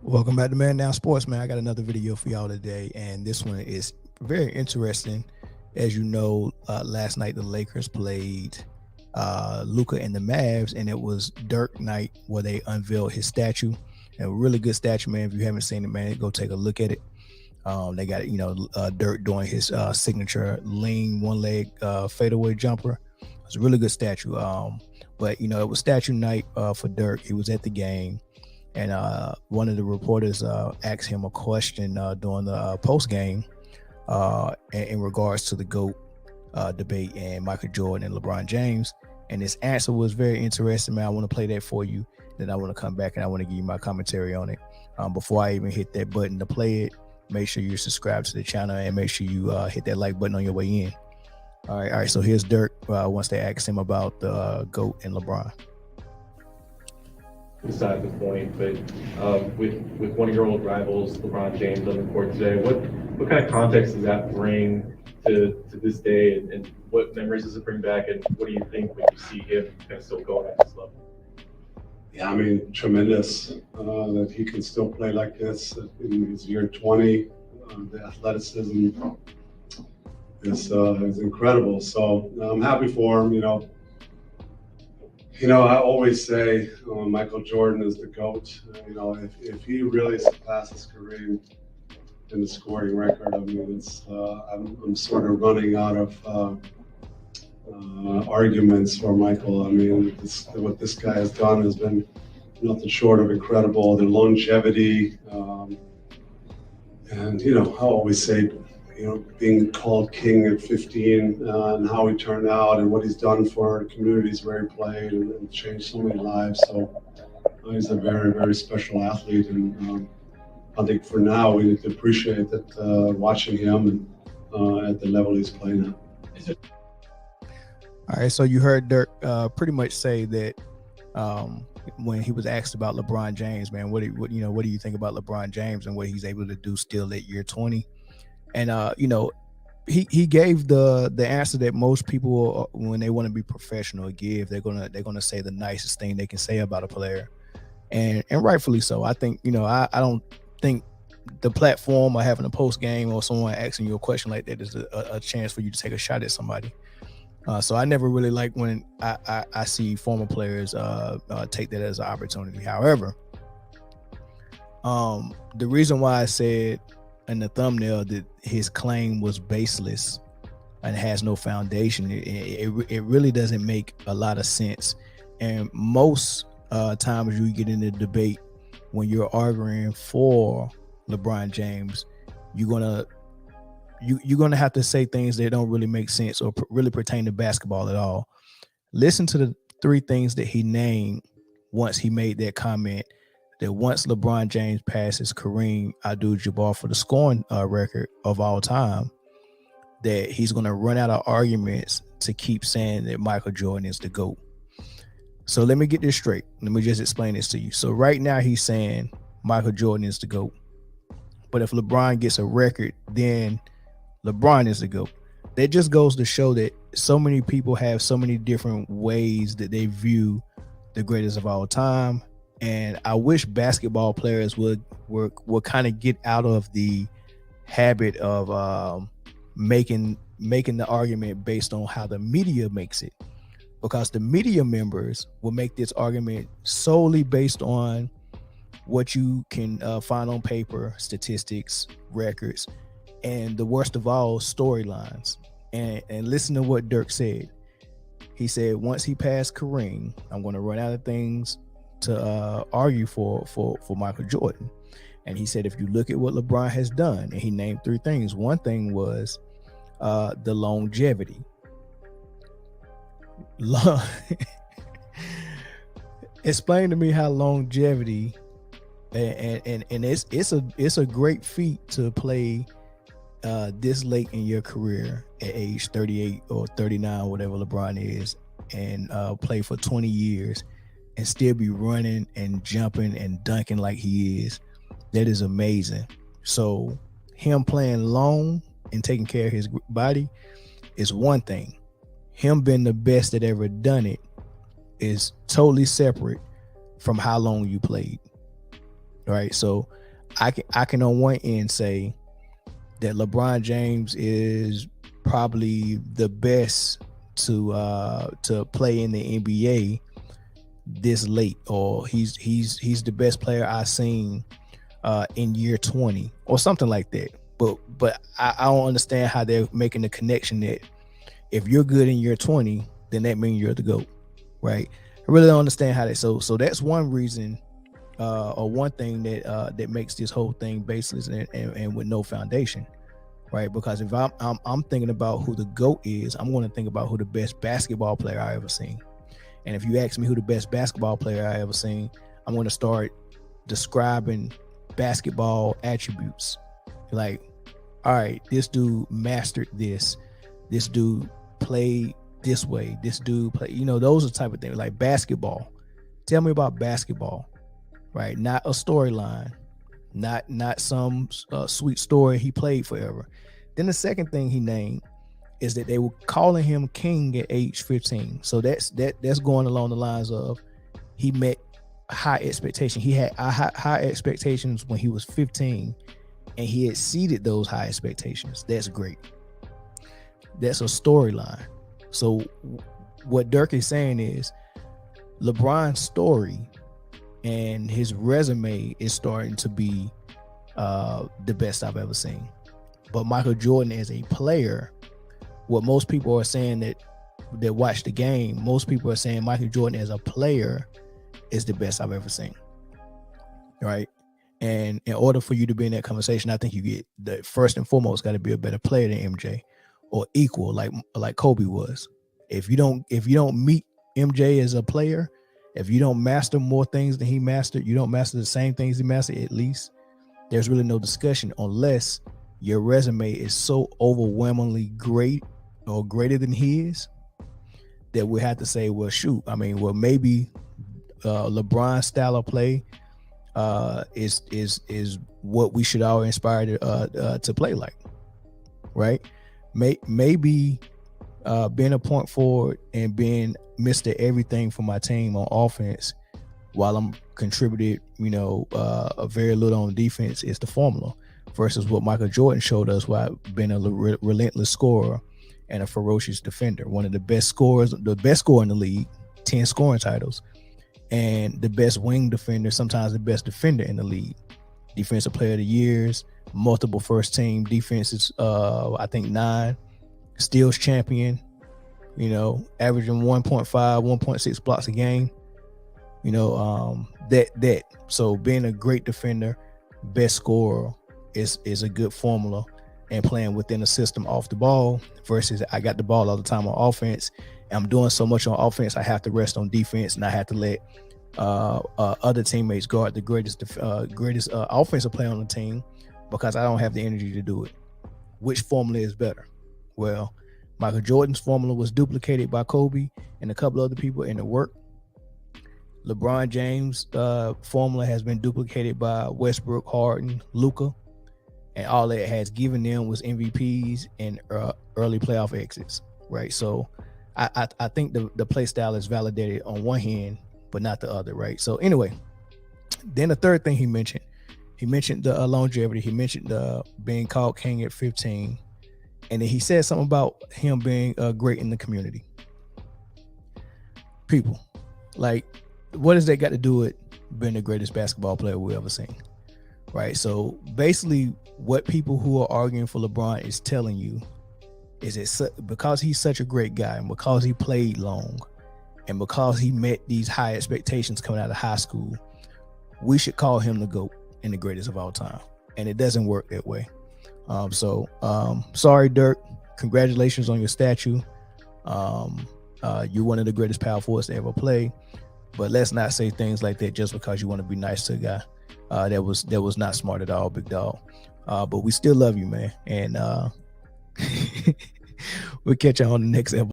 Welcome back to Man Down Sports, man. I got another video for y'all today, and this one is very interesting. As you know, last night the Lakers played Luka and the Mavs, and it was Dirk night where they unveiled his statue. And a really good statue, man. If you haven't seen it, man, go take a look at it. They got Dirk doing his signature lean one leg fadeaway jumper. It's a really good statue. But it was statue night for Dirk. He was at the game, and one of the reporters asked him a question during the post game in regards to the GOAT debate and Michael Jordan and LeBron James. And his answer was very interesting, man. I want to play that for you. Then I want to come back and I want to give you my commentary on it. Before I even hit that button to play it, make sure you subscribe to the channel and make sure you hit that like button on your way in. All right. So here's Dirk once they asked him about the GOAT and LeBron. Beside the point, but with one of your old rivals, LeBron James, on the court today, what kind of context does that bring to this day, and what memories does it bring back, and what do you think when you see him kind of still going at this level? Yeah, I mean, tremendous that he can still play like this in his year 20. The athleticism is incredible. So I'm happy for him. I always say Michael Jordan is the GOAT. If he really surpasses Kareem in the scoring record, I mean, I'm sort of running out of arguments for Michael. I mean, what this guy has done has been nothing short of incredible. The longevity, and I always say, being called king at 15 and how he turned out and what he's done for the communities where he played and changed so many lives. So he's a very, very special athlete, and I think for now we need to appreciate that watching him and at the level he's playing at. All right, so you heard Dirk pretty much say that when he was asked about LeBron James, man, what do you think about LeBron James and what he's able to do still at year 20? And he gave the answer that most people, when they want to be professional, give. They're gonna say the nicest thing they can say about a player, and rightfully so. I think I don't think the platform or having a post game or someone asking you a question like that is a chance for you to take a shot at somebody. So I never really like when I see former players take that as an opportunity. However, the reason why I said in the thumbnail that his claim was baseless and has no foundation, it really doesn't make a lot of sense. And most times you get in a debate when you're arguing for LeBron James, you're gonna have to say things that don't really make sense or really pertain to basketball at all. Listen to the three things that he named once he made that comment, that once LeBron James passes Kareem Abdul-Jabbar for the scoring record of all time, that he's going to run out of arguments to keep saying that Michael Jordan is the GOAT. So let me get this straight. Let me just explain this to you. So right now he's saying Michael Jordan is the GOAT. But if LeBron gets a record, then LeBron is the GOAT. That just goes to show that so many people have so many different ways that they view the greatest of all time. And I wish basketball players would kind of get out of the habit of making the argument based on how the media makes it, because the media members will make this argument solely based on what you can find on paper, statistics, records, and the worst of all, storylines. And listen to what Dirk said. He said, once he passed Kareem, I'm going to run out of things to argue for Michael Jordan. And he said, if you look at what LeBron has done, and he named three things. One thing was the longevity. Explain to me how longevity, and it's a great feat to play this late in your career at age 38 or 39, whatever LeBron is, and play for 20 years and still be running and jumping and dunking like he is. That is amazing. So him playing long and taking care of his body is one thing. Him being the best that ever done it is totally separate from how long you played. right? So I can on one end say that LeBron James is probably the best to play in the NBA this late, or he's the best player I've seen in year 20 or something like that. But I don't understand how they're making the connection that if you're good in year 20, then that means you're the GOAT, right? I really don't understand how that. So that's one reason, or one thing that makes this whole thing baseless and with no foundation, right? Because if I'm thinking about who the GOAT is, I'm going to think about who the best basketball player I ever seen. And if you ask me who the best basketball player I ever seen, I'm going to start describing basketball attributes. Like, all right, this dude mastered this. This dude played this way. This dude play, those are the type of things. Like basketball. Tell me about basketball, right? Not a storyline, not some sweet story he played forever. Then the second thing he named is that they were calling him king at age 15. So that's going along the lines of he met high expectations. He had high expectations when he was 15, and he exceeded those high expectations. That's great. That's a storyline. So what Dirk is saying is LeBron's story and his resume is starting to be the best I've ever seen. But Michael Jordan as a player, what most people are saying that watch the game, most people are saying Michael Jordan as a player is the best I've ever seen. Right? And in order for you to be in that conversation, I think you get the first and foremost got to be a better player than MJ, or equal, like Kobe was. If you don't meet MJ as a player, if you don't master more things than he mastered, you don't master the same things he mastered, at least there's really no discussion, unless your resume is so overwhelmingly great or greater than his that we have to say, well, shoot, I mean, well, maybe LeBron's style of play is what we should all inspire to play like, right? Maybe being a point forward and being Mr. Everything for my team on offense, while I'm contributed, a very little on defense, is the formula, versus what Michael Jordan showed us while being a relentless scorer and a ferocious defender. One of the best scorers, the best scorer in the league, 10 scoring titles, and the best wing defender, sometimes the best defender in the league. Defensive player of the years, multiple first team defenses, I think 9, steals champion, averaging 1.5, 1.6 blocks a game. So being a great defender, best scorer is a good formula, and playing within a system off the ball versus I got the ball all the time on offense. And I'm doing so much on offense, I have to rest on defense, and I have to let other teammates guard the greatest offensive player on the team because I don't have the energy to do it. Which formula is better? Well, Michael Jordan's formula was duplicated by Kobe and a couple other people, and it worked. LeBron James' formula has been duplicated by Westbrook, Harden, Luka, and all that has given them was MVPs and early playoff exits, right? So I think the play style is validated on one hand, but not the other, right? So anyway, then the third thing he mentioned the longevity. He mentioned being called king at 15, and then he said something about him being great in the community. People, like, what does that got to do with being the greatest basketball player we ever seen? Right. So basically what people who are arguing for LeBron is telling you is that because he's such a great guy, and because he played long, and because he met these high expectations coming out of high school, we should call him the GOAT and the greatest of all time. And it doesn't work that way. Sorry, Dirk. Congratulations on your statue. You're one of the greatest power forwards to ever play. But let's not say things like that just because you want to be nice to a guy. That was not smart at all, big dog. But we still love you, man. And we'll catch you on the next episode.